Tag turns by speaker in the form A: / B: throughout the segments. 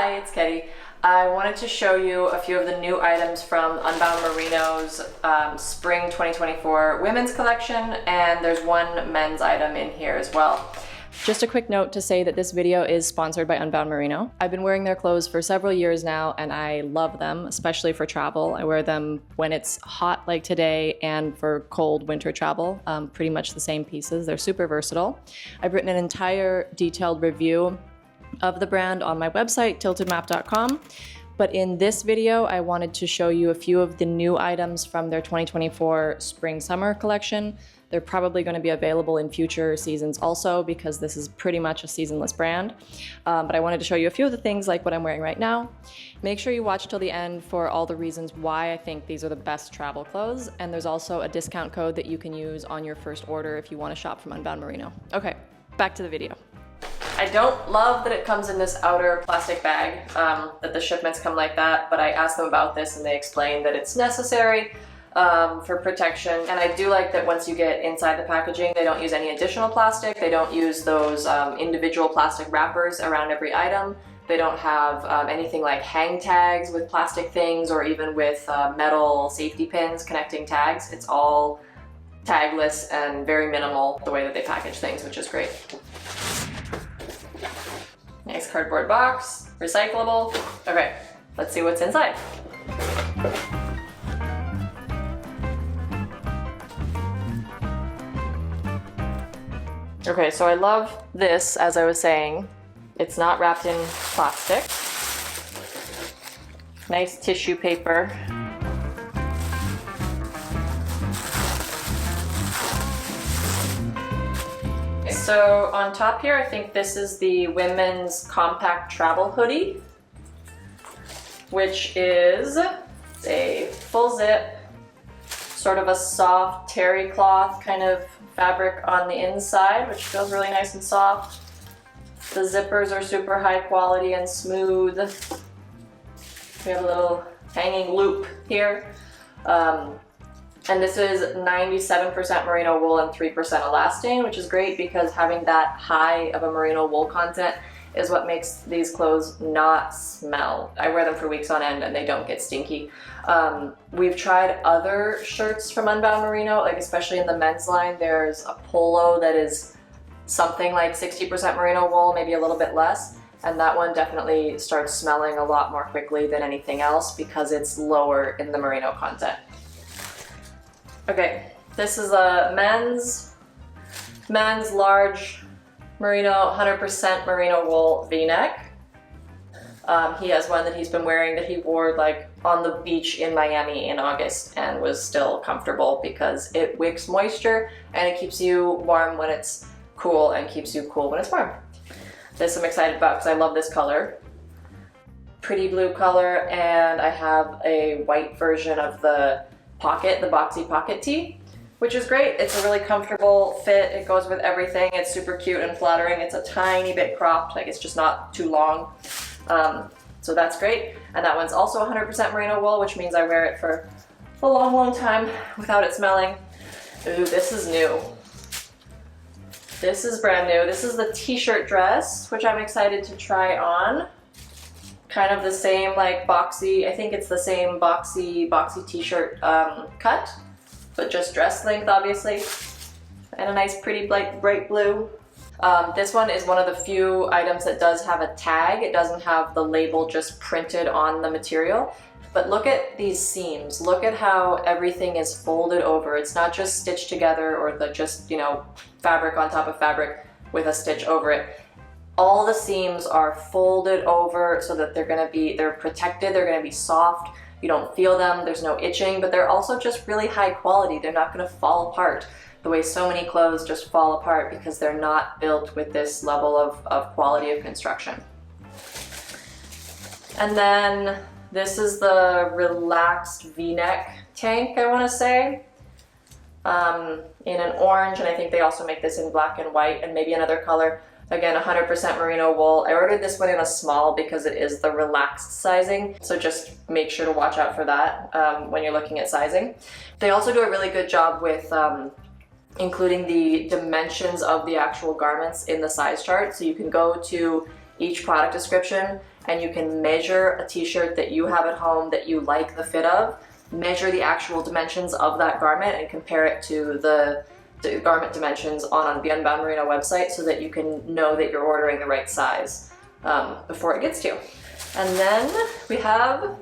A: Hi, it's Ketty. I wanted to show you a few of the new items from Unbound Merino's Spring 2024 women's collection, and there's one men's item in here as well. Just a quick note to say that this video is sponsored by Unbound Merino. I've been wearing their clothes for several years now and I love them, especially for travel. I wear them when it's hot like today and for cold winter travel, pretty much the same pieces. They're super versatile. I've written an entire detailed review of the brand on my website, tiltedmap.com. But in this video, I wanted to show you a few of the new items from their 2024 spring-summer collection. They're probably going to be available in future seasons also because this is pretty much a seasonless brand. But I wanted to show you a few of the things like what I'm wearing right now. Make sure you watch till the end for all the reasons why I think these are the best travel clothes. And there's also a discount code that you can use on your first order if you want to shop from Unbound Merino. Okay, back to the video. I don't love that it comes in this outer plastic bag, that the shipments come like that, but I asked them about this and they explained that it's necessary for protection. And I do like that once you get inside the packaging, they don't use any additional plastic. They don't use those individual plastic wrappers around every item. They don't have anything like hang tags with plastic things or even with metal safety pins connecting tags. It's all tagless and very minimal the way that they package things, which is great. Nice cardboard box, recyclable. Okay, let's see what's inside. Okay, so I love this, as I was saying. It's not wrapped in plastic. Nice tissue paper. So on top here, I think this is the women's compact travel hoodie, which is a full zip, sort of a soft terry cloth kind of fabric on the inside, which feels really nice and soft. The zippers are super high quality and smooth. We have a little hanging loop here. And this is 97% merino wool and 3% elastane, which is great because having that high of a merino wool content is what makes these clothes not smell. I wear them for weeks on end and they don't get stinky. We've tried other shirts from Unbound Merino, like especially in the men's line. There's a polo that is something like 60% merino wool, maybe a little bit less. And that one definitely starts smelling a lot more quickly than anything else because it's lower in the merino content. Okay, this is a men's large merino, 100% merino wool V-neck. He has one that he's been wearing that he wore like on the beach in Miami in August and was still comfortable because it wicks moisture and it keeps you warm when it's cool and keeps you cool when it's warm. This I'm excited about because I love this color. Pretty blue color, and I have a white version of the Boxy Pocket Tee, which is great. It's a really comfortable fit. It goes with everything. It's super cute and flattering. It's a tiny bit cropped, like it's just not too long. So that's great. And that one's also 100% merino wool, which means I wear it for a long, long time without it smelling. Ooh, this is new. This is brand new. This is the T-shirt dress, which I'm excited to try on. Kind of the same like boxy, I think it's the same boxy T-shirt cut, but just dress length obviously. And a nice pretty bright blue. This one is one of the few items that does have a tag. It doesn't have the label just printed on the material. But look at these seams. Look at how everything is folded over. It's not just stitched together or the just, you know, fabric on top of fabric with a stitch over it. All the seams are folded over so that they're protected, they're gonna be soft, you don't feel them, there's no itching, but they're also just really high quality. They're not gonna fall apart the way so many clothes just fall apart because they're not built with this level of quality of construction. And then this is the relaxed V-neck tank, I wanna say, in an orange, and I think they also make this in black and white and maybe another color. Again, 100% merino wool. I ordered this one in a small because it is the relaxed sizing, so just make sure to watch out for that when you're looking at sizing. They also do a really good job with including the dimensions of the actual garments in the size chart. So you can go to each product description and you can measure a t-shirt that you have at home that you like the fit of, measure the actual dimensions of that garment and compare it to the garment dimensions on the Unbound Merino website so that you can know that you're ordering the right size before it gets to you. And then we have,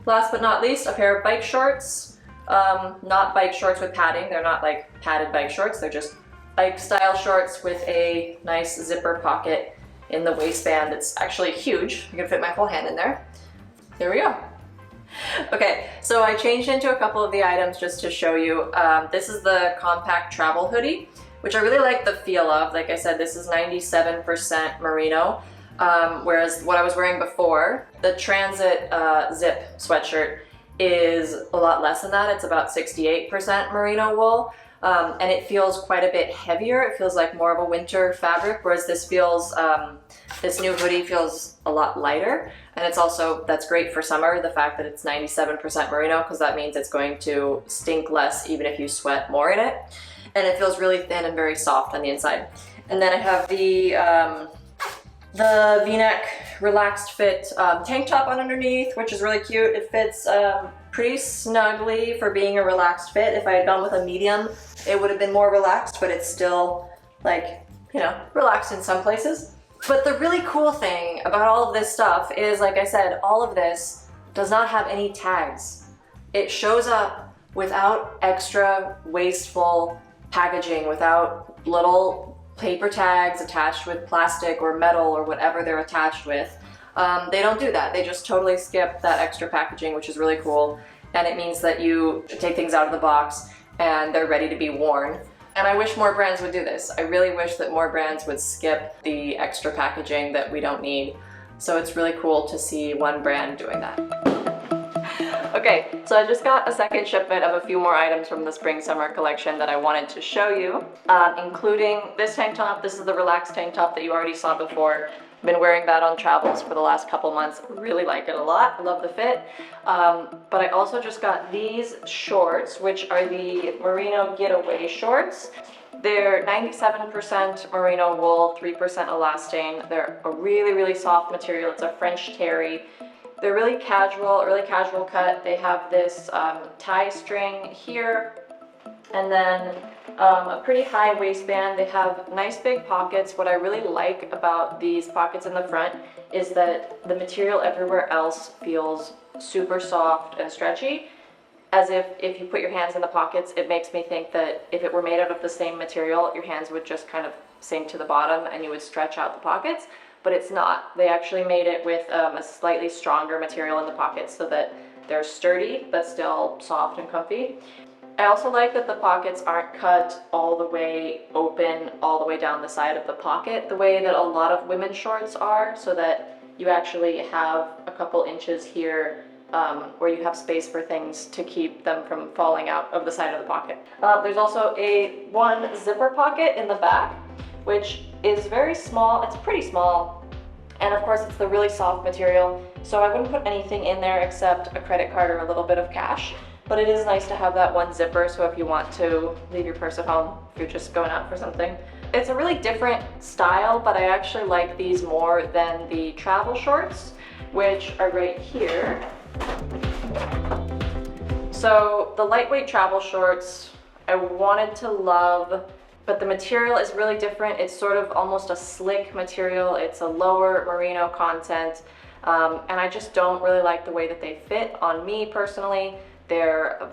A: last but not least, a pair of bike shorts. Not bike shorts with padding, they're not like padded bike shorts, they're just bike style shorts with a nice zipper pocket in the waistband. It's actually huge, you can fit my whole hand in there. There we go. Okay, so I changed into a couple of the items just to show you. This is the compact travel hoodie, which I really like the feel of. Like I said, this is 97% merino, whereas what I was wearing before, the transit zip sweatshirt, is a lot less than that. It's about 68% merino wool, and it feels quite a bit heavier. It feels like more of a winter fabric, whereas this feels, this new hoodie feels a lot lighter. And it's also, that's great for summer, the fact that it's 97% merino, because that means it's going to stink less even if you sweat more in it. And it feels really thin and very soft on the inside. And then I have the V-neck relaxed fit tank top on underneath, which is really cute. It fits pretty snugly for being a relaxed fit. If I had gone with a medium, it would have been more relaxed, but it's still like, you know, relaxed in some places. But the really cool thing about all of this stuff is, like I said, all of this does not have any tags. It shows up without extra wasteful packaging, without little paper tags attached with plastic or metal or whatever they're attached with. They don't do that. They just totally skip that extra packaging, which is really cool. And it means that you take things out of the box and they're ready to be worn. And I wish more brands would do this. I really wish that more brands would skip the extra packaging that we don't need. So it's really cool to see one brand doing that. Okay, so I just got a second shipment of a few more items from the spring-summer collection that I wanted to show you, including this tank top. This is the relaxed tank top that you already saw before. I've been wearing that on travels for the last couple months. Really like it a lot. I love the fit. But I also just got these shorts, which are the Merino Getaway shorts. They're 97% merino wool, 3% elastane. They're a really, really soft material. It's a French terry. They're really casual cut. They have this tie string here, and then a pretty high waistband. They have nice big pockets. What I really like about these pockets in the front is that the material everywhere else feels super soft and stretchy, as if you put your hands in the pockets. It makes me think that if it were made out of the same material, your hands would just kind of sink to the bottom and you would stretch out the pockets, but it's not. They actually made it with a slightly stronger material in the pockets so that they're sturdy but still soft and comfy. I also like that the pockets aren't cut all the way open, all the way down the side of the pocket, the way that a lot of women's shorts are, so that you actually have a couple inches here where you have space for things to keep them from falling out of the side of the pocket. There's also one zipper pocket in the back, which is very small. It's pretty small, and of course it's the really soft material, so I wouldn't put anything in there except a credit card or a little bit of cash. But it is nice to have that one zipper, so if you want to leave your purse at home, if you're just going out for something. It's a really different style, but I actually like these more than the travel shorts, which are right here. So the lightweight travel shorts, I wanted to love, but the material is really different. It's sort of almost a slick material. It's a lower merino content, and I just don't really like the way that they fit on me personally. They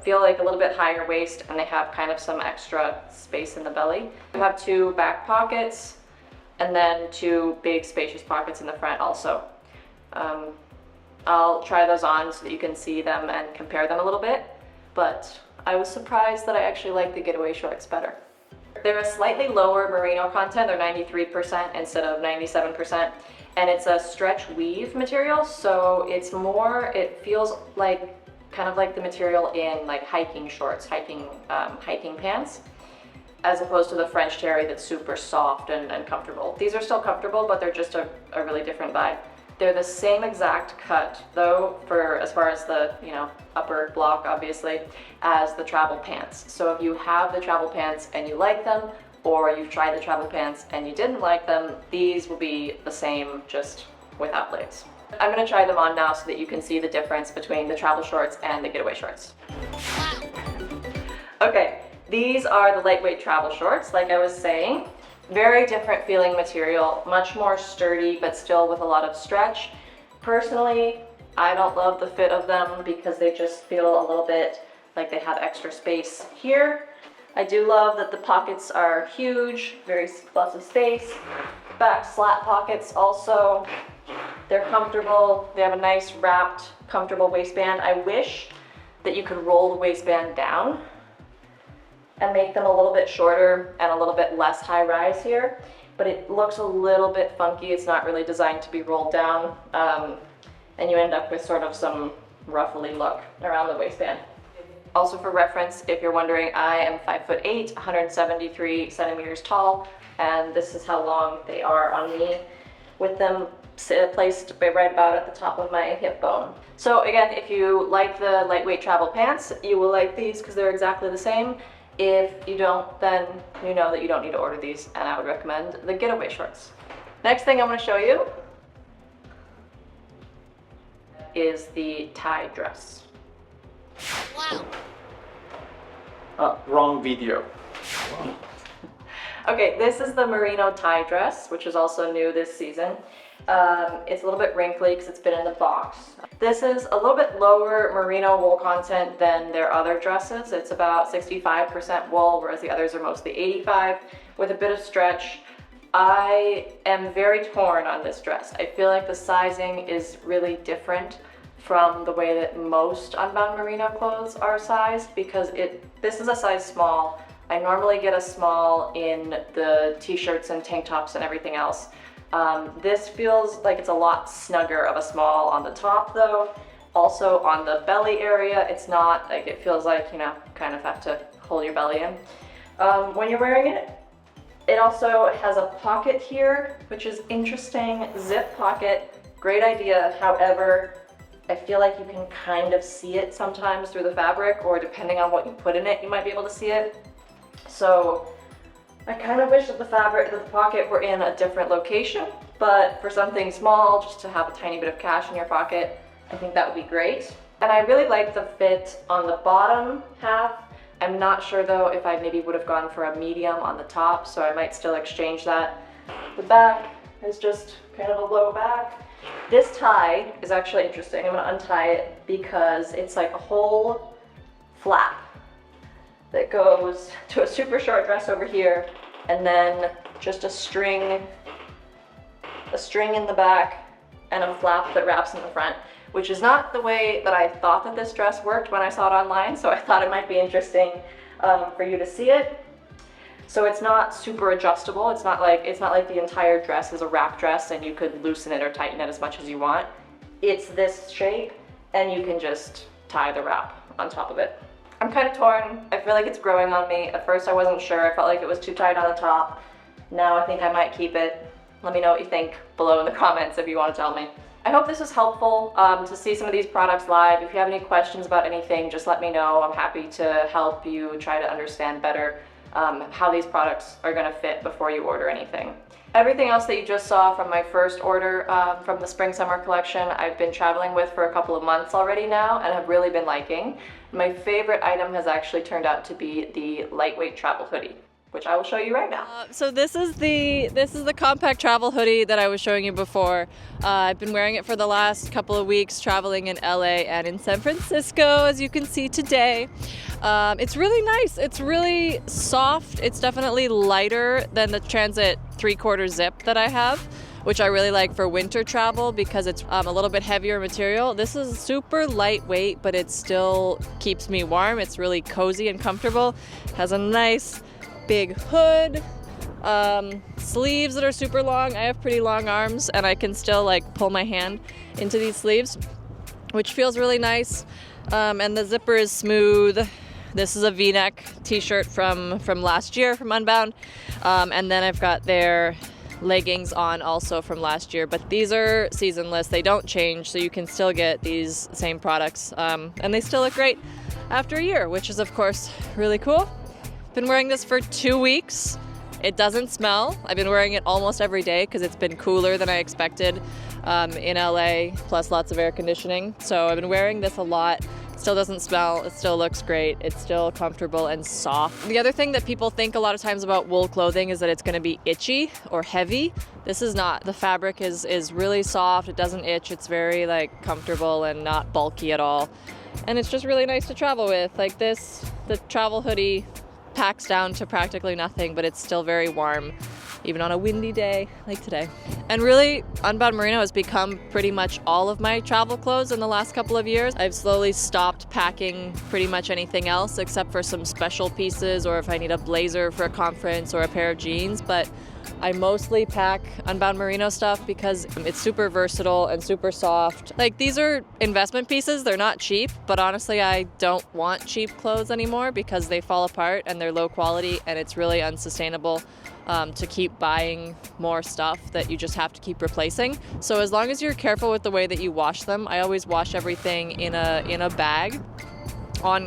A: feel like a little bit higher waist, and they have kind of some extra space in the belly. You have two back pockets and then two big spacious pockets in the front also. I'll try those on so that you can see them and compare them a little bit, but I was surprised that I actually like the Getaway shorts better. They're a slightly lower merino content. They're 93% instead of 97%, and it's a stretch weave material, so it's more, it feels like kind of like the material in like hiking shorts, hiking pants, as opposed to the French terry that's super soft and comfortable. These are still comfortable, but they're just a really different vibe. They're the same exact cut though, for as far as the, you know, upper block obviously, as the travel pants. So if you have the travel pants and you like them, or you've tried the travel pants and you didn't like them, these will be the same, just without blades. I'm gonna try them on now so that you can see the difference between the travel shorts and the getaway shorts. Okay, these are the lightweight travel shorts, like I was saying. Very different feeling material, much more sturdy, but still with a lot of stretch. Personally, I don't love the fit of them because they just feel a little bit like they have extra space here. I do love that the pockets are huge, very lots of space. Back slat pockets also. They're comfortable. They have a nice wrapped, comfortable waistband. I wish that you could roll the waistband down and make them a little bit shorter and a little bit less high rise here, but it looks a little bit funky. It's not really designed to be rolled down, and you end up with sort of some ruffly look around the waistband. Also for reference, if you're wondering, I am 5'8", 173 centimeters tall, and this is how long they are on me, with them placed right about at the top of my hip bone. So again, if you like the lightweight travel pants, you will like these because they're exactly the same. If you don't, then you know that you don't need to order these, and I would recommend the getaway shorts. Next thing I'm going to show you is the tie dress.
B: Wow.
C: Wrong video.
A: Okay, this is the Merino tie dress, which is also new this season. It's a little bit wrinkly because it's been in the box. This is a little bit lower merino wool content than their other dresses. It's about 65% wool, whereas the others are mostly 85%, with a bit of stretch. I am very torn on this dress. I feel like the sizing is really different from the way that most Unbound Merino clothes are sized, because this is a size small. I normally get a small in the t-shirts and tank tops and everything else. This feels like it's a lot snugger of a small on the top though. Also on the belly area, it's not like, it feels like, you know, kind of have to hold your belly in. When you're wearing it, it also has a pocket here, which is interesting. Zip pocket, great idea. However, I feel like you can kind of see it sometimes through the fabric, or depending on what you put in it, you might be able to see it. So I kind of wish that the pocket were in a different location, but for something small, just to have a tiny bit of cash in your pocket, I think that would be great. And I really like the fit on the bottom half. I'm not sure though if I maybe would have gone for a medium on the top, so I might still exchange that. The back is just kind of a low back. This tie is actually interesting. I'm gonna untie it because it's like a whole flap that goes to a super short dress over here, and then just a string in the back and a flap that wraps in the front, which is not the way that I thought that this dress worked when I saw it online, so I thought it might be interesting for you to see it. So it's not super adjustable. It's not like the entire dress is a wrap dress and you could loosen it or tighten it as much as you want. It's this shape and you can just tie the wrap on top of it. I'm kind of torn. I feel like it's growing on me. At first I wasn't sure. I felt like it was too tight on the top. Now I think I might keep it. Let me know what you think below in the comments if you want to tell me. I hope this was helpful to see some of these products live. If you have any questions about anything, just let me know. I'm happy to help you try to understand better how these products are going to fit before you order anything. Everything else that you just saw from my first order from the spring summer collection, I've been traveling with for a couple of months already now and have really been liking. My favorite item has actually turned out to be the lightweight travel hoodie, which I will show you right now. So this is the compact travel hoodie that I was showing you before. I've been wearing it for the last couple of weeks, traveling in LA and in San Francisco, as you can see today. It's really nice. It's really soft. It's definitely lighter than the Transit 3/4 zip that I have, which I really like for winter travel because it's a little bit heavier material. This is super lightweight, but it still keeps me warm. It's really cozy and comfortable. It has a nice big hood, sleeves that are super long. I have pretty long arms and I can still like pull my hand into these sleeves, which feels really nice. And the zipper is smooth. This is a V-neck t-shirt from last year from Unbound. And then I've got their leggings on also from last year, but these are seasonless. They don't change, so you can still get these same products. And they still look great after a year, which is of course really cool. Been wearing this for 2 weeks. It doesn't smell. I've been wearing it almost every day because it's been cooler than I expected in LA, plus lots of air conditioning. So I've been wearing this a lot. Still doesn't smell, it still looks great, it's still comfortable and soft. The other thing that people think a lot of times about wool clothing is that it's gonna be itchy or heavy. This is not. The fabric is really soft, it doesn't itch, it's very like comfortable and not bulky at all. And it's just really nice to travel with. Like this, the travel hoodie packs down to practically nothing, but it's still very warm, even on a windy day like today. And really, Unbound Merino has become pretty much all of my travel clothes in the last couple of years. I've slowly stopped packing pretty much anything else except for some special pieces or if I need a blazer for a conference or a pair of jeans, but I mostly pack Unbound Merino stuff because it's super versatile and super soft. Like, these are investment pieces, they're not cheap, but honestly I don't want cheap clothes anymore because they fall apart and they're low quality and it's really unsustainable to keep buying more stuff that you just have to keep replacing. So as long as you're careful with the way that you wash them, I always wash everything in a bag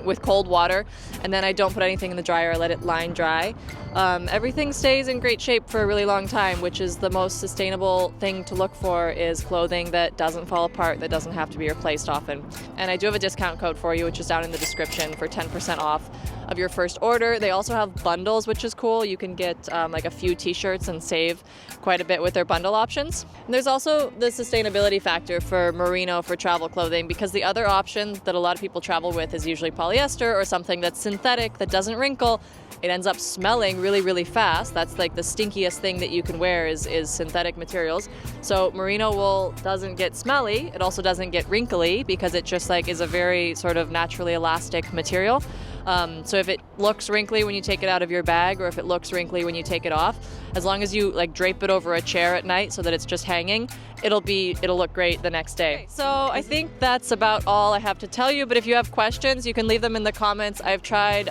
A: with cold water, and then I don't put anything in the dryer, I let it line dry. Everything stays in great shape for a really long time, which is the most sustainable thing to look for, is clothing that doesn't fall apart, that doesn't have to be replaced often. And I do have a discount code for you, which is down in the description, for 10% off of your first order. They also have bundles, which is cool. You can get like a few t-shirts and save quite a bit with their bundle options. And there's also the sustainability factor for merino for travel clothing, because the other option that a lot of people travel with is usually polyester or something that's synthetic that doesn't wrinkle. It ends up smelling really, really fast. That's like the stinkiest thing that you can wear is synthetic materials. So merino wool doesn't get smelly. It also doesn't get wrinkly because it just like is a very sort of naturally elastic material. So if it looks wrinkly when you take it out of your bag, or if it looks wrinkly when you take it off, as long as you like drape it over a chair at night so that it's just hanging, it'll look great the next day. So I think that's about all I have to tell you, but if you have questions, you can leave them in the comments. I've tried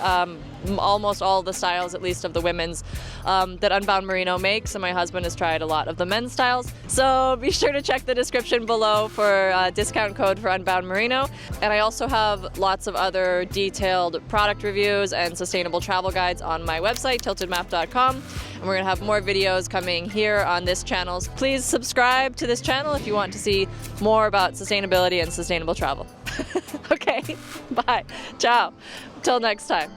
A: almost all the styles, at least of the women's, that Unbound Merino makes, and my husband has tried a lot of the men's styles. So be sure to check the description below for a discount code for Unbound Merino. And I also have lots of other detailed product reviews and sustainable travel guides on my website, tiltedmap.com. And we're gonna have more videos coming here on this channel. So please subscribe to this channel if you want to see more about sustainability and sustainable travel. Okay, bye, ciao, till next time.